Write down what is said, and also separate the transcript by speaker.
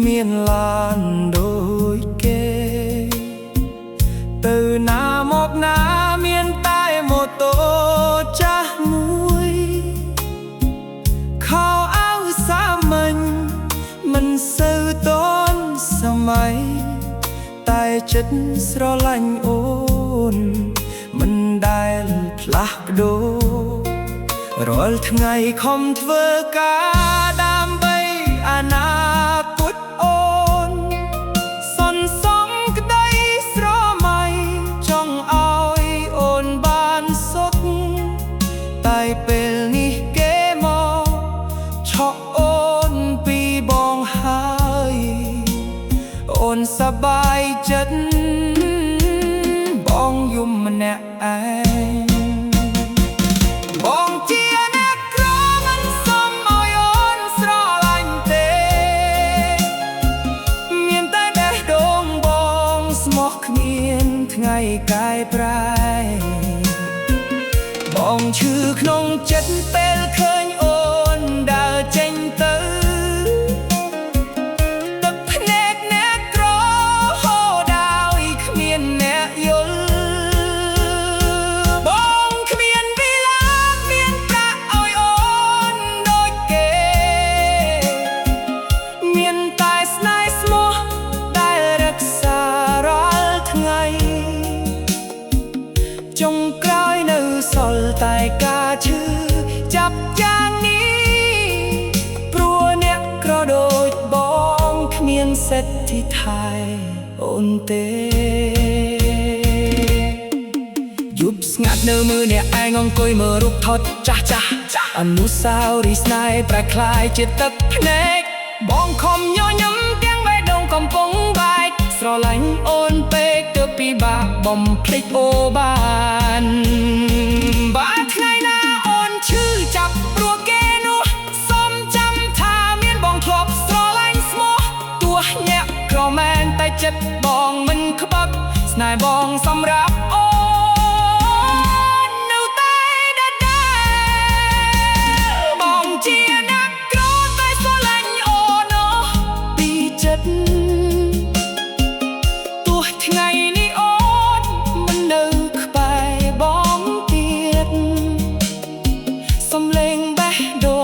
Speaker 1: មានឡានដូចគេទៅណាមកណាមានតែម៉ូតូចាស់មួយខោអាវសាមញ្ញមិនសូវទាន់សម័យតែចិត្តស្រឡាញ់អូនមិនដែលផ្លាស់ប្ដូររាល់ថ្ងៃខំធ្វើការដើម្បីអនាគតអូនសន្សំក្តីស្រមៃចង់ឲ្យអូនបានសុខតែពេលនេះគេមកឆក់អូនពីបងហើយអូនសប្បាយចិត្តបងយំម្នាក់ឯងបងជាអ្នកក្រមិនសមឲ្យអូនស្រឡាញ់ទេមានតែបេះដូងបងស្មោះគ្មានថ្ងៃកែប្រែបងឈឺក្នុងចិត្តពេលឃើញអូនដើរចេញទៅទឹកភ្នែកអ្នកក្រហូរដោយគ្មានអ្នកយល់បងគ្មានវិលាមានប្រាក់ឲ្យអូនដូចគេមានតែស្នេហ៍ស្មោះដែលរក្សារាល់ថ្ងៃចុងក្រោយនៅសល់តែការឈឺចាប់យ៉ាងនេះព្រោះអ្នកក្រដូចបងគ្មានសិទ្ធិថែអូនទេយប់ស្ងាត់នៅមើលអ្នកឯងអង្គុយមើលរូបថតចាស់អនុស្សាវរីយ៍ស្នេហ៍ប្រែคล้ายជាទឹកភ្នែកបងខំញញឹមទាំងបេះដូងកំពុងបែកស្រឡាញ់អូនពេកទើបពិបាកបំភ្លេចអូបានបើថ្ងៃណាអូនឈឺចាប់ព្រោះគេនោះសុំចាំថាមានបងធ្លាប់ស្រឡាញ់ស្មោះទោះញាក់ក្រមែនតែចិត្តបងមិនក្បឹកស្នេហ៍បងសម្រាប់អូននៅតែដដែលបងជាអ្នកក្រតែស្រឡាញ់អូនពីចិត្តទោះថ្ងៃនេះអូនមិននៅក្បែរបងទៀតសំឡេងបេះដូង